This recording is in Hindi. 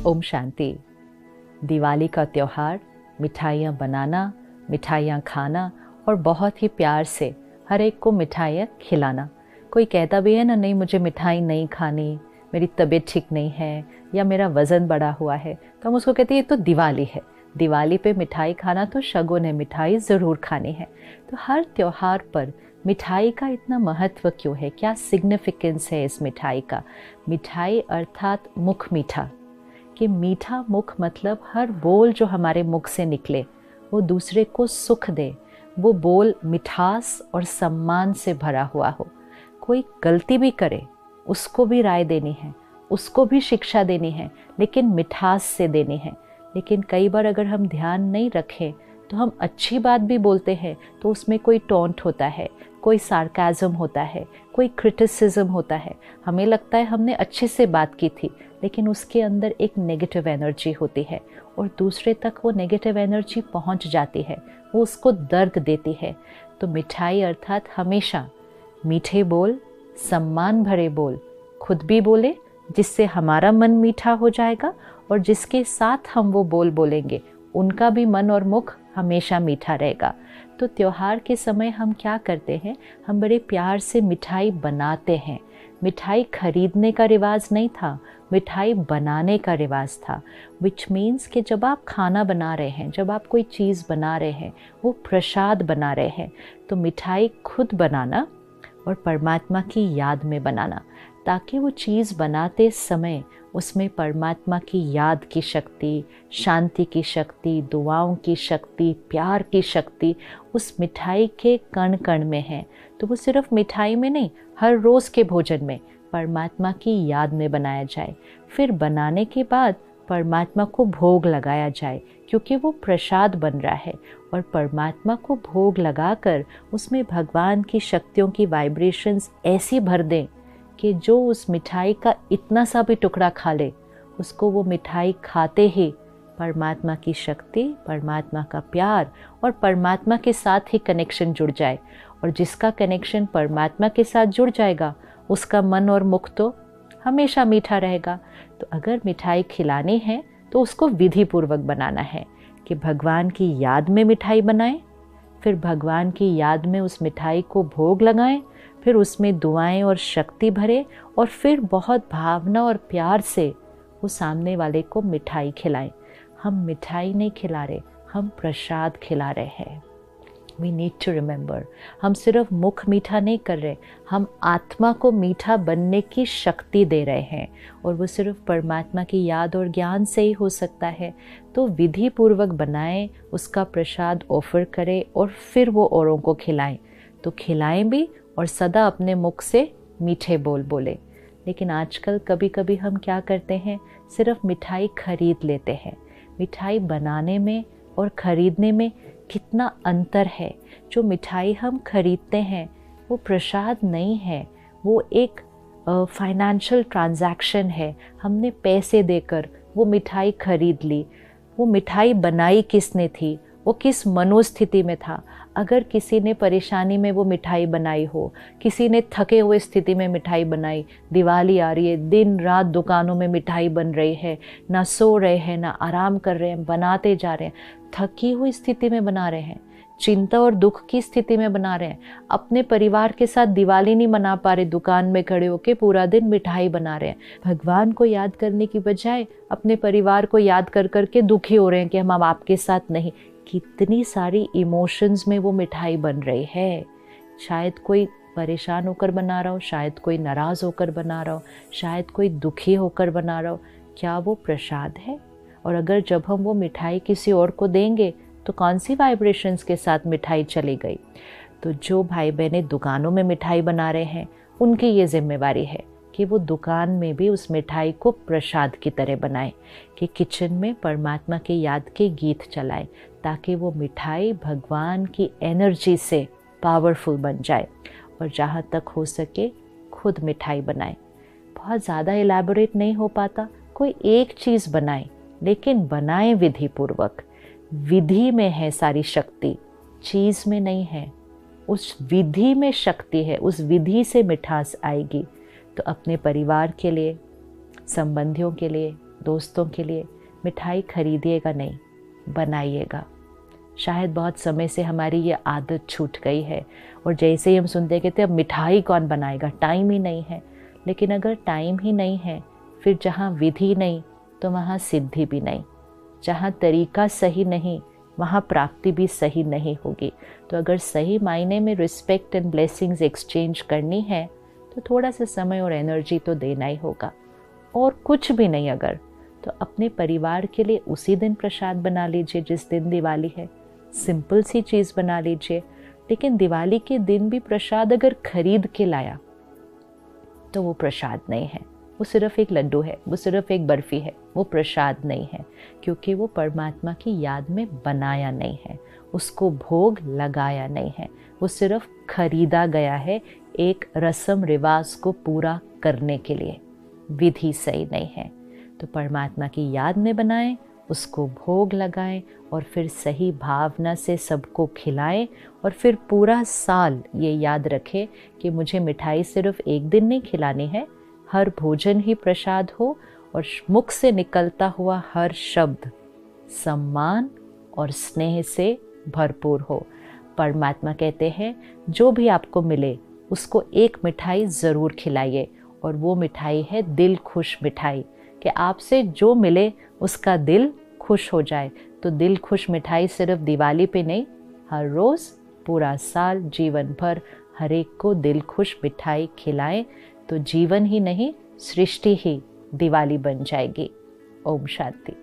ओम शांति। दिवाली का त्यौहार, मिठाइयाँ बनाना, मिठाइयाँ खाना और बहुत ही प्यार से हर एक को मिठाइयाँ खिलाना। कोई कहता भी है ना, नहीं मुझे मिठाई नहीं खानी, मेरी तबीयत ठीक नहीं है या मेरा वज़न बढ़ा हुआ है, तो हम उसको कहते हैं ये तो दिवाली है, दिवाली पे मिठाई खाना तो शगुन है, मिठाई ज़रूर खानी है। तो हर त्यौहार पर मिठाई का इतना महत्व क्यों है, क्या सिग्निफिकेंस है इस मिठाई का? मिठाई अर्थात मुख मीठा, कि मीठा मुख मतलब हर बोल जो हमारे मुख से निकले वो दूसरे को सुख दे, वो बोल मिठास और सम्मान से भरा हुआ हो। कोई गलती भी करे उसको भी राय देनी है, उसको भी शिक्षा देनी है, लेकिन मिठास से देनी है। लेकिन कई बार अगर हम ध्यान नहीं रखें तो हम अच्छी बात भी बोलते हैं तो उसमें कोई टोंट होता है, कोई सार्काज़म होता है, कोई क्रिटिसिज्म होता है। हमें लगता है हमने अच्छे से बात की थी, लेकिन उसके अंदर एक नेगेटिव एनर्जी होती है और दूसरे तक वो नेगेटिव एनर्जी पहुंच जाती है, वो उसको दर्द देती है। तो मिठाई अर्थात हमेशा मीठे बोल, सम्मान भरे बोल खुद भी बोले, जिससे हमारा मन मीठा हो जाएगा और जिसके साथ हम वो बोल बोलेंगे उनका भी मन और मुख हमेशा मीठा रहेगा। तो त्योहार के समय हम क्या करते हैं, हम बड़े प्यार से मिठाई बनाते हैं। मिठाई खरीदने का रिवाज नहीं था, मिठाई बनाने का रिवाज था। विच मीन्स कि जब आप खाना बना रहे हैं, जब आप कोई चीज़ बना रहे हैं, वो प्रसाद बना रहे हैं, तो मिठाई खुद बनाना और परमात्मा की याद में बनाना, ताकि वो चीज़ बनाते समय उसमें परमात्मा की याद की शक्ति, शांति की शक्ति, दुआओं की शक्ति, प्यार की शक्ति उस मिठाई के कण कण में है। तो वो सिर्फ मिठाई में नहीं, हर रोज़ के भोजन में परमात्मा की याद में बनाया जाए। फिर बनाने के बाद परमात्मा को भोग लगाया जाए, क्योंकि वो प्रसाद बन रहा है। और परमात्मा को भोग लगाकर उसमें भगवान की शक्तियों की वाइब्रेशंस ऐसी भर दें कि जो उस मिठाई का इतना सा भी टुकड़ा खा ले, उसको वो मिठाई खाते ही परमात्मा की शक्ति, परमात्मा का प्यार और परमात्मा के साथ ही कनेक्शन जुड़ जाए। और जिसका कनेक्शन परमात्मा के साथ जुड़ जाएगा उसका मन और मुख तो हमेशा मीठा रहेगा। तो अगर मिठाई खिलानी है तो उसको विधि पूर्वक बनाना है कि भगवान की याद में मिठाई बनाएं, फिर भगवान की याद में उस मिठाई को भोग लगाएं, फिर उसमें दुआएं और शक्ति भरे और फिर बहुत भावना और प्यार से वो सामने वाले को मिठाई खिलाएं। हम मिठाई नहीं खिला रहे, हम प्रसाद खिला रहे हैं। We need to remember, हम सिर्फ मुख मीठा नहीं कर रहे, हम आत्मा को मीठा बनने की शक्ति दे रहे हैं, और वो सिर्फ परमात्मा की याद और ज्ञान से ही हो सकता है। तो विधि पूर्वक बनाएं, उसका प्रसाद ऑफर करें और फिर वो औरों को खिलाएं। तो खिलाएं भी और सदा अपने मुख से मीठे बोल बोले। लेकिन आजकल कभी कभी हम क्या करते हैं, सिर्फ मिठाई खरीद लेते हैं। मिठाई बनाने में और खरीदने में कितना अंतर है। जो मिठाई हम खरीदते हैं वो प्रसाद नहीं है, वो एक फाइनेंशियल ट्रांजैक्शन है। हमने पैसे देकर वो मिठाई खरीद ली। वो मिठाई बनाई किसने थी, वो किस मनोस्थिति में था। अगर किसी ने परेशानी में वो मिठाई बनाई हो, किसी ने थके हुए स्थिति में मिठाई बनाई, दिवाली आ रही है, दिन रात दुकानों में मिठाई बन रही है, ना सो रहे हैं ना आराम कर रहे हैं, बनाते जा रहे हैं, थकी हुई स्थिति में बना रहे हैं, चिंता और दुख की स्थिति में बना रहे हैं, अपने परिवार के साथ दिवाली नहीं मना पा रहे, दुकान में खड़े होके पूरा दिन मिठाई बना रहे हैं। भगवान को याद करने की बजाय अपने परिवार को याद कर करके दुखी हो रहे हैं कि हम अब आपके साथ नहीं। कितनी सारी इमोशंस में वो मिठाई बन रही है। शायद कोई परेशान होकर बना रहा हो, शायद कोई नाराज़ होकर बना रहा हो, शायद कोई दुखी होकर बना रहा हो। क्या वो प्रसाद है? और अगर जब हम वो मिठाई किसी और को देंगे तो कौन सी वाइब्रेशंस के साथ मिठाई चली गई? तो जो भाई बहनें दुकानों में मिठाई बना रहे हैं, उनकी ये जिम्मेवारी है कि वो दुकान में भी उस मिठाई को प्रसाद की तरह बनाएं, कि किचन में परमात्मा की याद के गीत चलाएं, ताकि वो मिठाई भगवान की एनर्जी से पावरफुल बन जाए। और जहाँ तक हो सके खुद मिठाई बनाएं। बहुत ज़्यादा इलैबोरेट नहीं हो पाता, कोई एक चीज़ बनाएं, लेकिन बनाएं विधि पूर्वक। विधि में है सारी शक्ति, चीज़ में नहीं है। उस विधि में शक्ति है, उस विधि से मिठास आएगी। तो अपने परिवार के लिए, संबंधियों के लिए, दोस्तों के लिए मिठाई खरीदिएगा नहीं, बनाइएगा। शायद बहुत समय से हमारी ये आदत छूट गई है और जैसे ही हम सुनते कहते अब मिठाई कौन बनाएगा, टाइम ही नहीं है। लेकिन अगर टाइम ही नहीं है, फिर जहाँ विधि नहीं तो वहाँ सिद्धि भी नहीं, जहाँ तरीका सही नहीं वहाँ प्राप्ति भी सही नहीं होगी। तो अगर सही मायने में रिस्पेक्ट एंड ब्लेसिंग्स एक्सचेंज करनी है तो थोड़ा सा समय और एनर्जी तो देना ही होगा। और कुछ भी नहीं अगर, तो अपने परिवार के लिए उसी दिन प्रसाद बना लीजिए जिस दिन दिवाली है। सिंपल सी चीज़ बना लीजिए। लेकिन दिवाली के दिन भी प्रसाद अगर खरीद के लाया तो वो प्रसाद नहीं है, वो सिर्फ एक लड्डू है, वो सिर्फ एक बर्फ़ी है, वो प्रसाद नहीं है। क्योंकि वो परमात्मा की याद में बनाया नहीं है, उसको भोग लगाया नहीं है, वो सिर्फ खरीदा गया है एक रस्म रिवाज को पूरा करने के लिए। विधि सही नहीं है। तो परमात्मा की याद में बनाएं, उसको भोग लगाएं और फिर सही भावना से सबको खिलाएं। और फिर पूरा साल ये याद रखें कि मुझे मिठाई सिर्फ एक दिन नहीं खिलानी है, हर भोजन ही प्रसाद हो और मुख से निकलता हुआ हर शब्द सम्मान और स्नेह से भरपूर हो। परमात्मा कहते हैं जो भी आपको मिले उसको एक मिठाई ज़रूर खिलाइए, और वो मिठाई है दिल खुश मिठाई, कि आपसे जो मिले उसका दिल खुश हो जाए। तो दिल खुश मिठाई सिर्फ दिवाली पे नहीं, हर रोज़ पूरा साल जीवन भर हर एक को दिल खुश मिठाई खिलाएं, तो जीवन ही नहीं सृष्टि ही दिवाली बन जाएगी। ओम शांति।